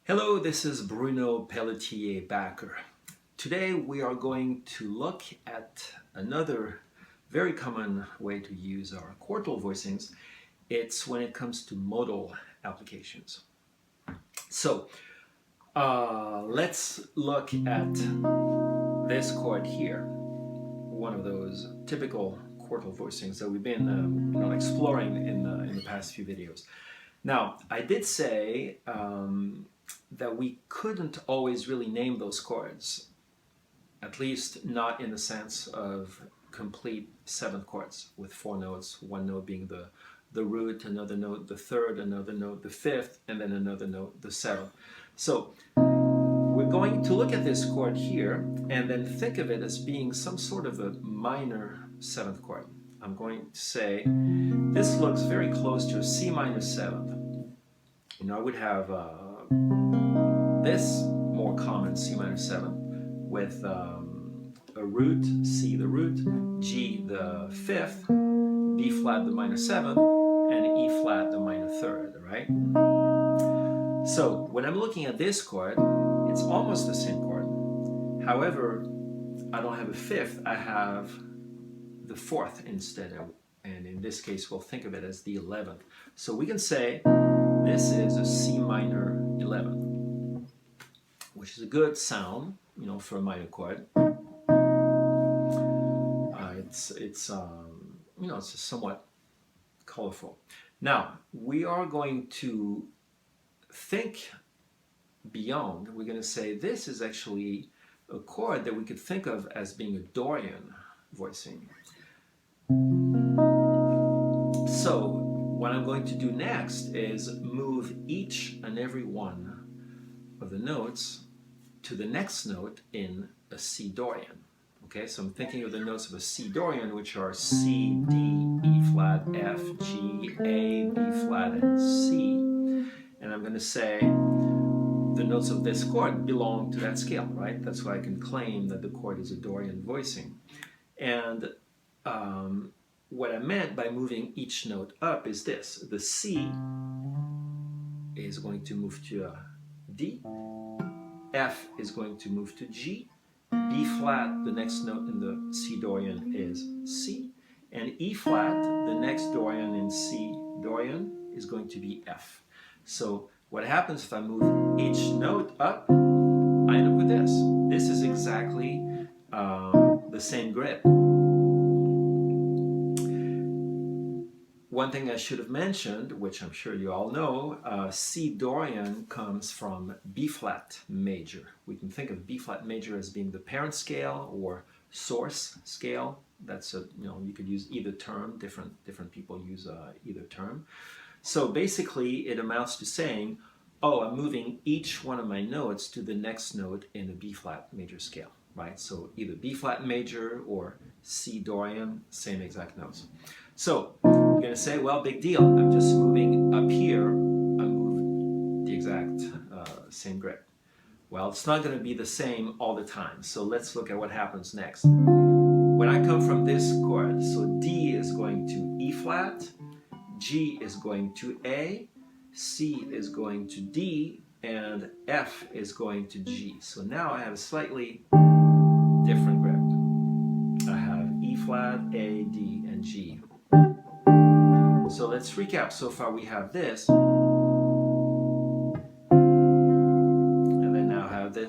Hello, this is Bruno pelletier-bacquaert. Today we are going to look at another very common way to use our quartal voicings. It's when it comes to modal applications. So let's look at this chord here, one of those typical quartal voicings that we've been exploring in the past few videos. Now, I did say that we couldn't always really name those chords, at least not in the sense of complete seventh chords with four notes, one note being the root, another note the third, another note the fifth, and then another note the seventh. So we're going to look at this chord here and then think of it as being some sort of a minor seventh chord. I'm going to say this looks very close to a C minor seventh. You know, I would have this more common C minor seventh with a root, C the root, G the fifth, B flat the minor seventh, and E flat the minor third, right? So when I'm looking at this chord, it's almost the same chord. However, I don't have a fifth, I have the fourth instead, and in this case we'll think of it as the 11th. So we can say this is a C minor 11, which is a good sound, you know, for a minor chord. It's somewhat colorful. Now we are going to think beyond. We're going to say this is actually a chord that we could think of as being a Dorian voicing. So what I'm going to do next is move each and every one of the notes to the next note in a C Dorian. Okay, so I'm thinking of the notes of a C Dorian, which are C, D, E flat, F, G, A, B flat, and C. And I'm going to say the notes of this chord belong to that scale, right? That's why I can claim that the chord is a Dorian voicing. And what I meant by moving each note up is this. The C is going to move to a D, F is going to move to G, B flat, the next note in the C Dorian is C, and E flat, the next Dorian in C Dorian is going to be F. So what happens if I move each note up, I end up with this. This is exactly the same grip. One thing I should have mentioned, which I'm sure you all know, C Dorian comes from B flat major. We can think of B flat major as being the parent scale or source scale. That's you could use either term. Different people use either term. So basically, it amounts to saying, oh, I'm moving each one of my notes to the next note in a B flat major scale, right? So either B flat major or C Dorian, same exact notes. So you're going to say, well, big deal. I'm just moving up here. I moved the exact same grip. Well, it's not going to be the same all the time. So let's look at what happens next. When I come from this chord, so D is going to E flat, G is going to A, C is going to D, and F is going to G. So now I have a slightly different grip. I have E flat, A, D, and G. So let's recap. So far we have this, and then now have this.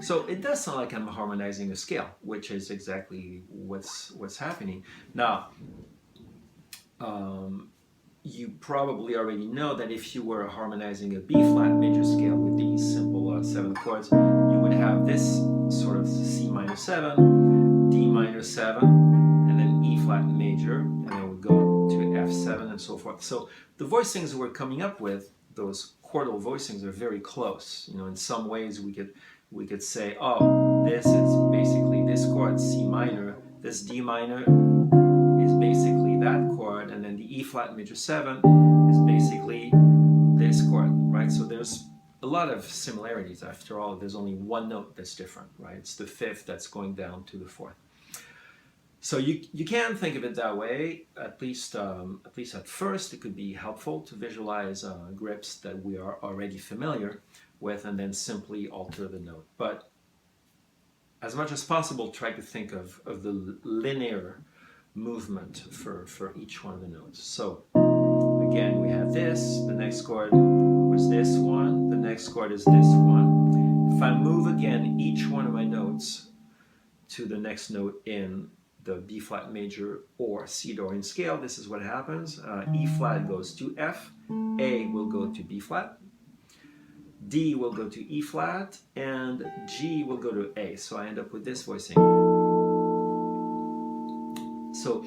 So it does sound like I'm harmonizing a scale, which is exactly what's happening. Now, you probably already know that if you were harmonizing a B flat major scale with these simple seventh chords, you would have this sort of C minor 7, D minor 7, and then E flat major, and then we go to F7 and so forth. So the voicings we're coming up with, those quartal voicings, are very close. You know, in some ways we could say, oh, this is basically this chord C minor, this D minor is basically that chord, and then the E flat major 7 is basically this chord, right? So there's a lot of similarities. After all, there's only one note that's different, right? It's the fifth that's going down to the fourth. So you can think of it that way, at least at first. It could be helpful to visualize grips that we are already familiar with and then simply alter the note. But as much as possible, try to think of the linear movement for each one of the notes. So again, we have this, the next chord was this one, the next chord is this one. If I move again each one of my notes to the next note in the B flat major or C Dorian scale, this is what happens. E flat goes to F, A will go to B flat, D will go to E flat, and G will go to A. So I end up with this voicing. So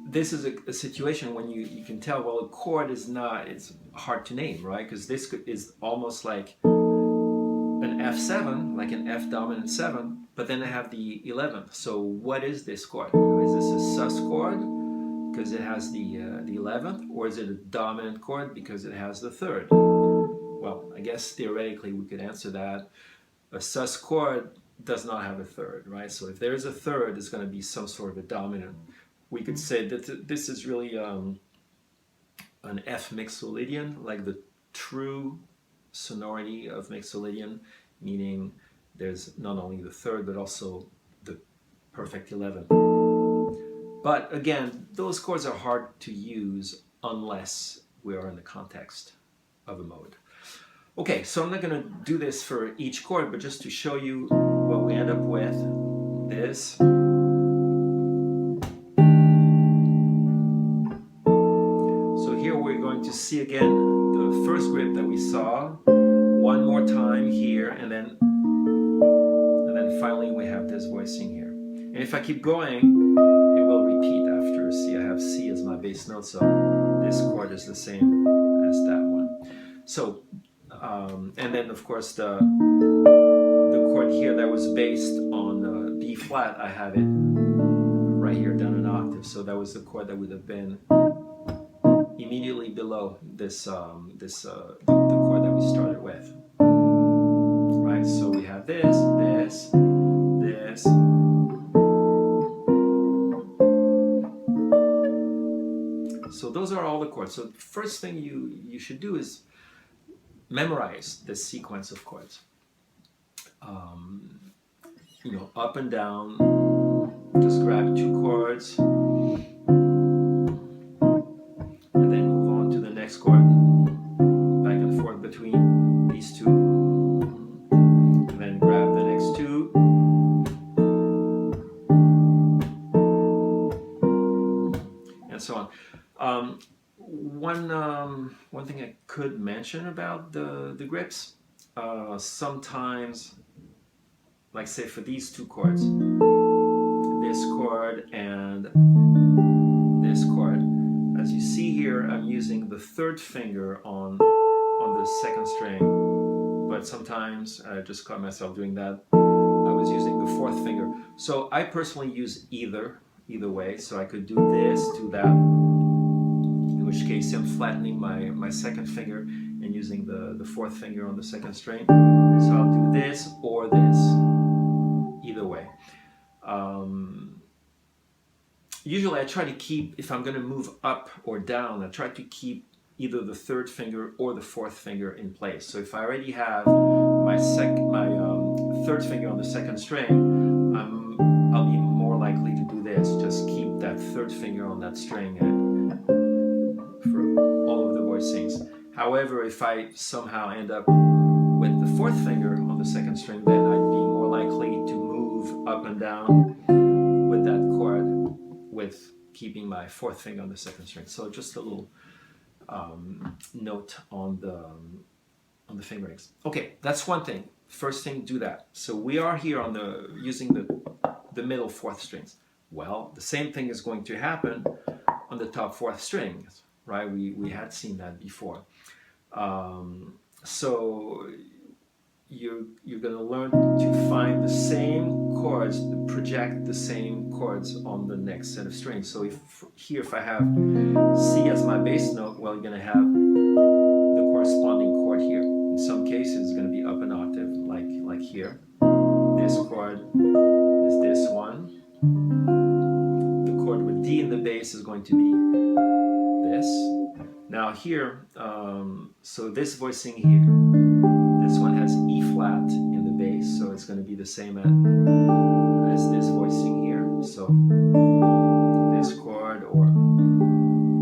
this is a situation when you can tell, well, a chord is not, it's hard to name, right? Because this is almost like an F7, like an F dominant 7, but then I have the 11th. So what is this chord? Is this a sus chord because it has the 11th, or is it a dominant chord because it has the 3rd? Well, I guess theoretically we could answer that. A sus chord does not have a 3rd, right? So if there is a 3rd, it's going to be some sort of a dominant. We could say that this is really an F mixolydian, like the true sonority of mixolydian, meaning there's not only the 3rd but also the perfect 11th. But again, those chords are hard to use unless we are in the context of a mode. Okay, so I'm not going to do this for each chord, but just to show you what we end up with, this. So here we're going to see again the first grip that we saw one more time here, and then finally we have this voicing here. And if I keep going, it will repeat after. See, I have C as my bass note, so this chord is the same as that one. So and then of course the chord here that was based on B flat, I have it right here down an octave. So that was the chord that would have been immediately below this the chord that we started with. Right. So we have this. So those are all the chords. So the first thing you should do is memorize this sequence of chords. You know, up and down, just grab 2 chords and then move on to the next chord, back and forth between these 2, and then grab the next 2, and so on. One thing I could mention about the grips, sometimes, like say for these 2 chords, this chord and this chord, as you see here, I'm using the 3rd finger on the 2nd string, but sometimes I just caught myself doing that. I was using the 4th finger. So I personally use either way, so I could do this, do that, in which case I'm flattening my 2nd finger and using the 4th finger on the 2nd string. So I'll do this or this, either way. Usually I try to keep, if I'm going to move up or down, I try to keep either the 3rd finger or the 4th finger in place. So if I already have my 3rd finger on the 2nd string, I'll be more likely to do this. Just keep that 3rd finger on that string for all of the voicings. However, if I somehow end up with the 4th finger on the 2nd string, then I'd be more likely to move up and down with that chord with keeping my 4th finger on the 2nd string. So just a little note on the fingerings. Okay, that's one thing. First thing, do that. So we are here on using the middle 4th strings. Well, the same thing is going to happen on the top 4th strings, right? We had seen that before. So you're going to learn to find the same chords, project the same chords on the next set of strings. So if I have C as my bass note, well, you're going to have the corresponding chord here. In some cases, it's going to be up an octave, like here. This chord is this one. Now here, so this voicing here, this one has E flat in the bass, so it's going to be the same as this voicing here. So this chord or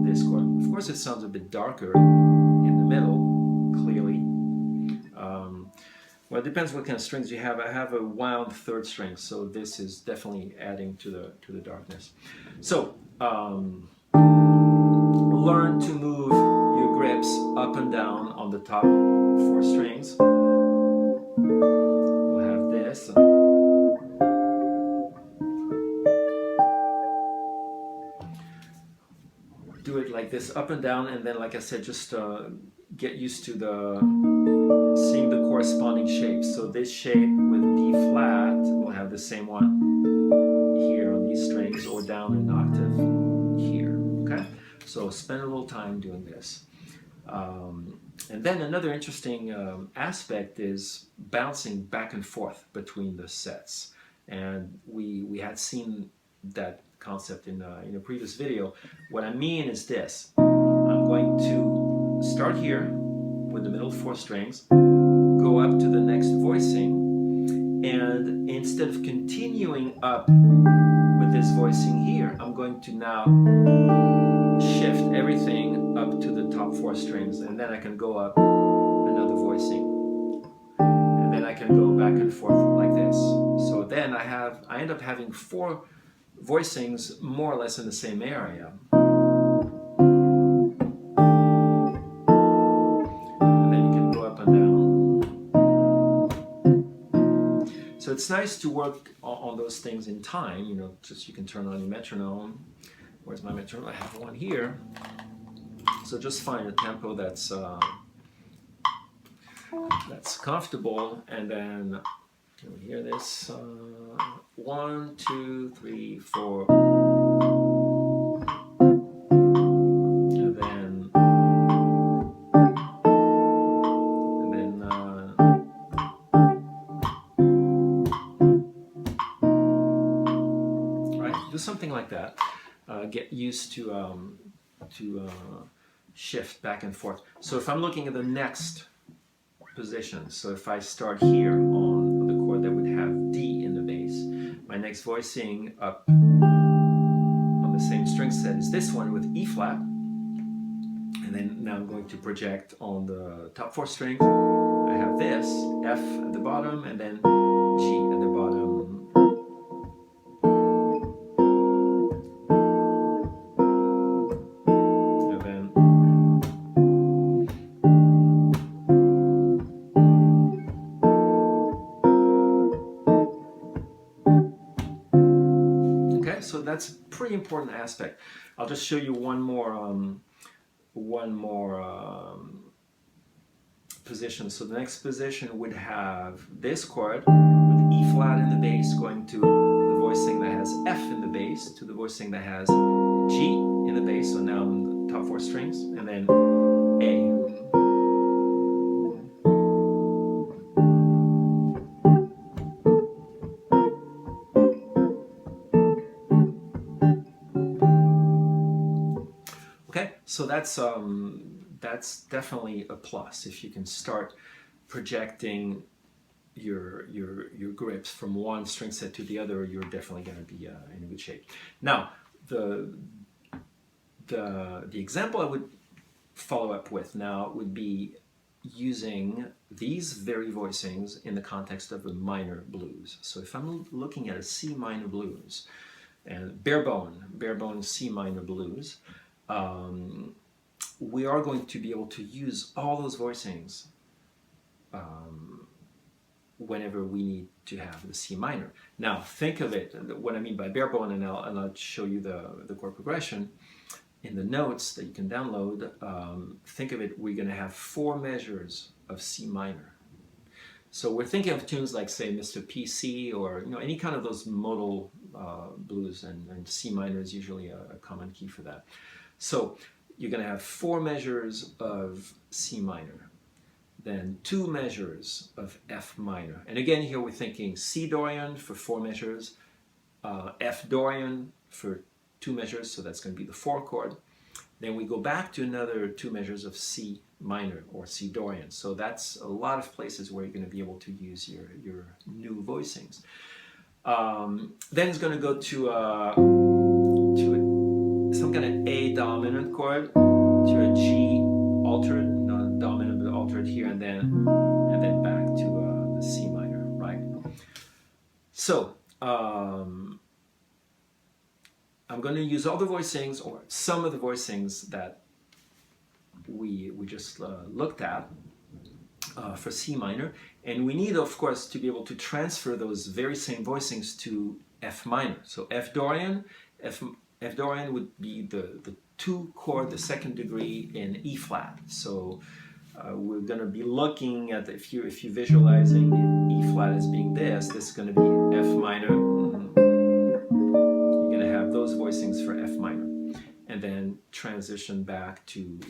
this chord. Of course, it sounds a bit darker in the middle, clearly. Well, it depends what kind of strings you have. I have a wound third string, so this is definitely adding to the darkness. So learn to move your grips up and down on the top 4 strings. We'll have this. Do it like this, up and down, and then, like I said, just get used to seeing the corresponding shapes. So this shape with D flat, we'll have the same one here on these strings, or down an octave here. Okay, so spend a little time doing this. And then another interesting aspect is bouncing back and forth between the sets. And we had seen that concept in a previous video. What I mean is this: I'm going to start here with the middle 4 strings, go up to the next voicing, and instead of continuing up with this voicing here, I'm going to now shift everything up to the top 4 strings, and then I can go up another voicing, and then I can go back and forth like this. So then I end up having 4 voicings more or less in the same area. And then you can go up and down. So it's nice to work on those things in time, you know, just you can turn on your metronome. Where's my metronome? I have one here. So just find a tempo that's comfortable, and then can we hear this? 1, 2, 3, 4. And then right, do something like that. Get used to shift back and forth. So if I'm looking at the next position, so if I start here on the chord that would have D in the bass, my next voicing up on the same string set is this one with E flat, and then now I'm going to project on the top 4 strings. I have this F at the bottom, and then G at the bottom. So that's a pretty important aspect. I'll just show you one more position. So the next position would have this chord with E flat in the bass going to the voicing that has F in the bass, to the voicing that has G in the bass, so now in the top 4 strings, and then A. So that's definitely a plus if you can start projecting your grips from one string set to the other. You're definitely going to be in good shape. Now the example I would follow up with now would be using these very voicings in the context of a minor blues. So if I'm looking at a C minor blues and bare bone C minor blues, we are going to be able to use all those voicings whenever we need to have the C minor. Now think of it, what I mean by bare bone, and I'll show you the chord progression in the notes that you can download. Think of it, we're going to have 4 measures of C minor. So we're thinking of tunes like, say, Mr. PC, or any kind of those modal blues, and C minor is usually a common key for that. So you're going to have 4 measures of C minor, then 2 measures of F minor. And again, here we're thinking C Dorian for 4 measures, F Dorian for 2 measures, so that's going to be the 4 chord, Then we go back to another 2 measures of C minor or C Dorian. So that's a lot of places where you're going to be able to use your new voicings. Then it's going to go to some kind of A dominant chord, to a G altered, not dominant but altered here, and then back to the C minor, right? So I'm going to use all the voicings, or some of the voicings that we just looked at for C minor, and we need, of course, to be able to transfer those very same voicings to F minor. So F Dorian would be the 2 chord, the 2nd degree in E flat. So we're going to be looking at, if you're visualizing the E flat as being this is going to be F minor. You're going to have those voicings for F minor, and then transition back to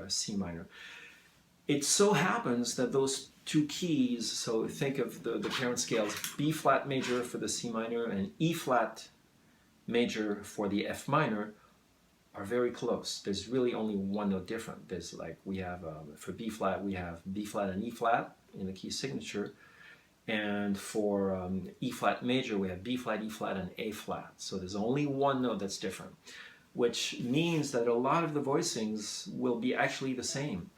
C minor. It so happens that those 2 keys, so think of the parent scales, B flat major for the C minor and E flat major for the F minor, are very close. There's really only one note different. There's like, we have, for B flat, we have B flat and E flat in the key signature. And for E flat major, we have B flat, E flat, and A flat. So there's only one note that's different, which means that a lot of the voicings will be actually the same.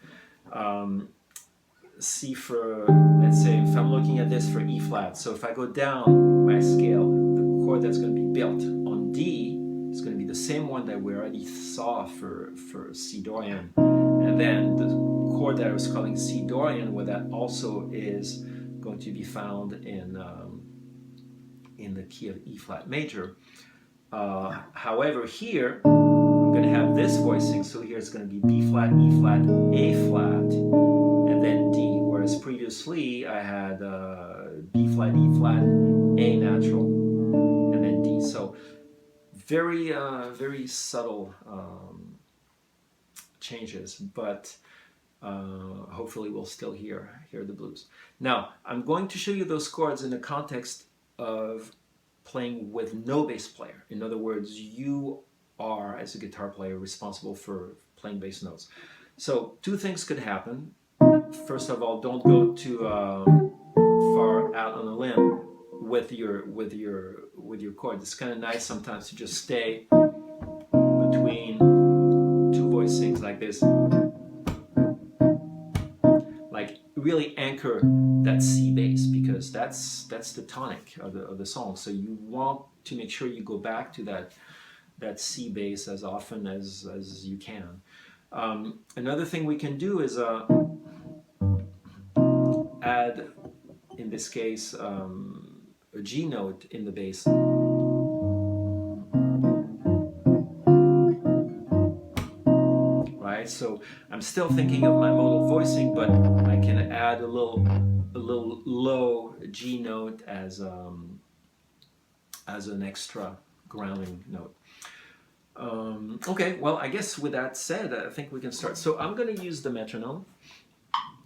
See, for, let's say, if I'm looking at this for E flat, so if I go down my scale, the chord that's going to be built on D is going to be the same one that we already saw for C Dorian. And then the chord that I was calling C Dorian, where that also is going to be found in the key of E flat major. However, here I'm going to have this voicing, so here it's going to be B flat, E flat, A flat, and then D. Whereas previously I had B flat, E flat, A natural, and then D. So very very subtle changes, but hopefully we'll still hear the blues. Now, I'm going to show you those chords in the context of playing with no bass player. In other words, you are, as a guitar player, responsible for playing bass notes. So 2 things could happen. First of all, don't go too far out on a limb with your chord. It's kind of nice sometimes to just stay between 2 voicings like this. Like, really anchor that C bass, because that's the tonic of the song. So you want to make sure you go back to that C bass as often as you can. Another thing we can do is add, in this case, a G note in the bass. Right? So I'm still thinking of my modal voicing, but I can add a little low G note as an extra grounding note. Okay, well, I guess with that said, I think we can start. So I'm going to use the metronome,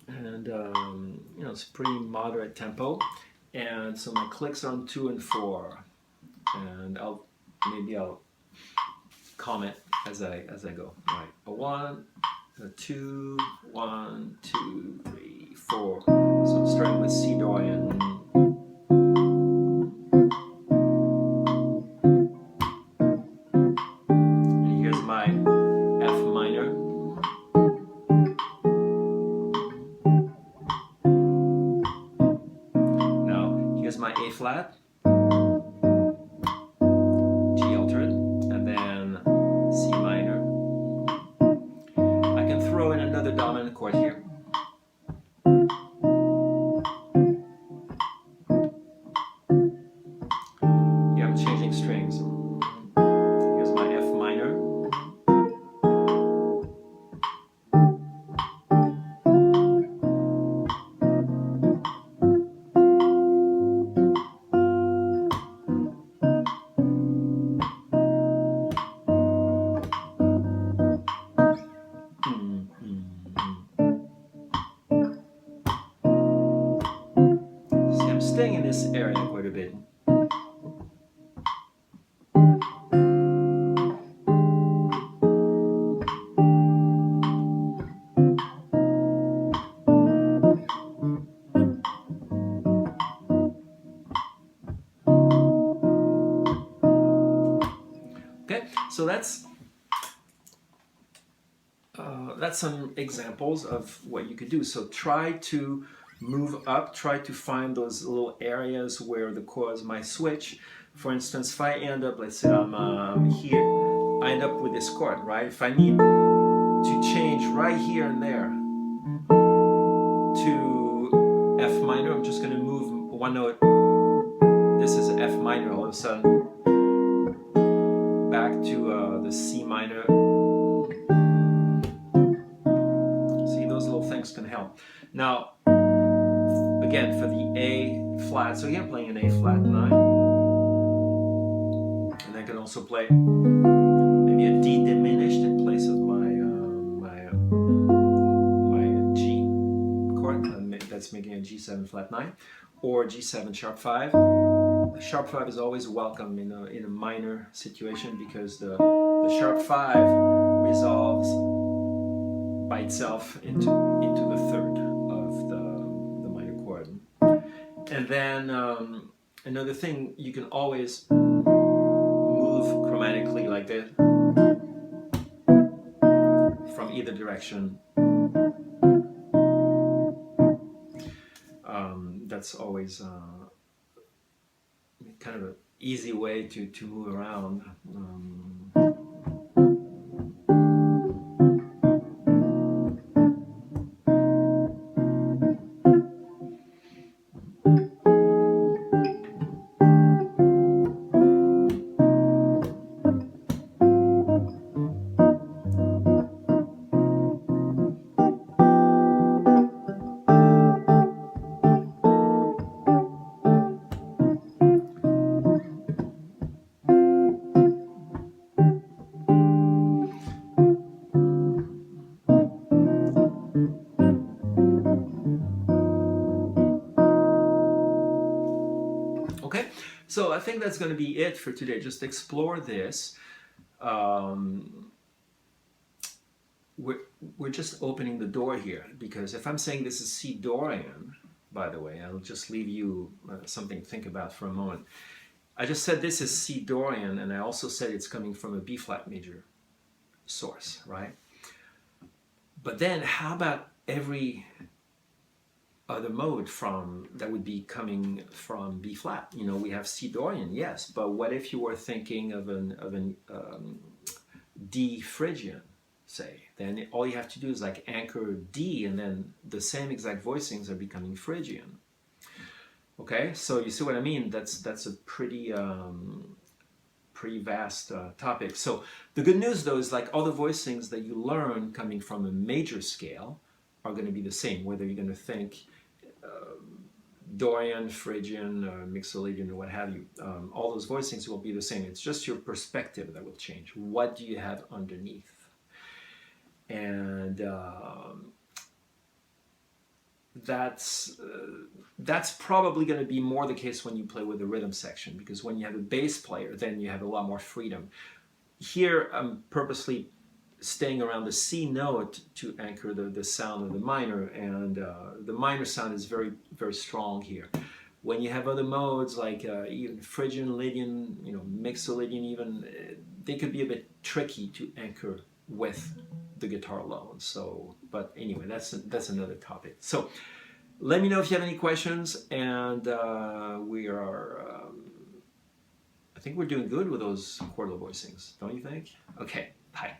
and you know, it's a pretty moderate tempo, and so my clicks are on 2 and 4, and maybe I'll comment as I go. All right, a 1, a 2, 1, 2, 3, 4. So I'm starting with C Dorian. And here's my F minor. Now here's my A flat, G altered, and then C minor. I can throw in another dominant chord here. Yeah, I'm changing strings. Here's my F minor. See, I'm staying in this area quite a bit. So that's some examples of what you could do. So try to move up, try to find those little areas where the chords might switch. For instance, if I end up, let's say I'm here, I end up with this chord, right? If I need to change right here and there to F minor, I'm just going to move one note. This is F minor, all of a sudden back to the C minor. See, those little things can help. Now, again, for the A flat, so here I'm playing an A flat 9. And I can also play maybe a D diminished in place of my G chord. That's making a G7 flat 9, or G7 sharp 5. The sharp 5 is always welcome in a minor situation, because the sharp 5 resolves by itself into the third of the minor chord. And then another thing, you can always move chromatically like this from either direction. That's always kind of an easy way to move around. Okay, so I think that's going to be it for today. Just explore this. We're just opening the door here, because if I'm saying this is C Dorian, by the way, I'll just leave you something to think about for a moment. I just said this is C Dorian, and I also said it's coming from a B flat major source, right? But then how about every other mode that would be coming from B flat? You know, we have C Dorian, yes, but what if you were thinking of an D Phrygian, say? Then all you have to do is like anchor D, and then the same exact voicings are becoming Phrygian. Okay, so you see what I mean? That's a pretty vast topic. So the good news, though, is like all the voicings that you learn coming from a major scale are going to be the same, whether you're going to think Dorian, Phrygian, Mixolydian, or what have you. All those voicings will be the same. It's just your perspective that will change. What do you have underneath? And that's probably going to be more the case when you play with the rhythm section, because when you have a bass player, then you have a lot more freedom. Here, I'm purposely staying around the C note to anchor the sound of the minor, and the minor sound is very, very strong here. When you have other modes like even Phrygian, Lydian, you know, Mixolydian even, they could be a bit tricky to anchor with the guitar alone. So, but anyway, that's another topic. So let me know if you have any questions, and we are, I think we're doing good with those quartal voicings, don't you think? Okay, bye.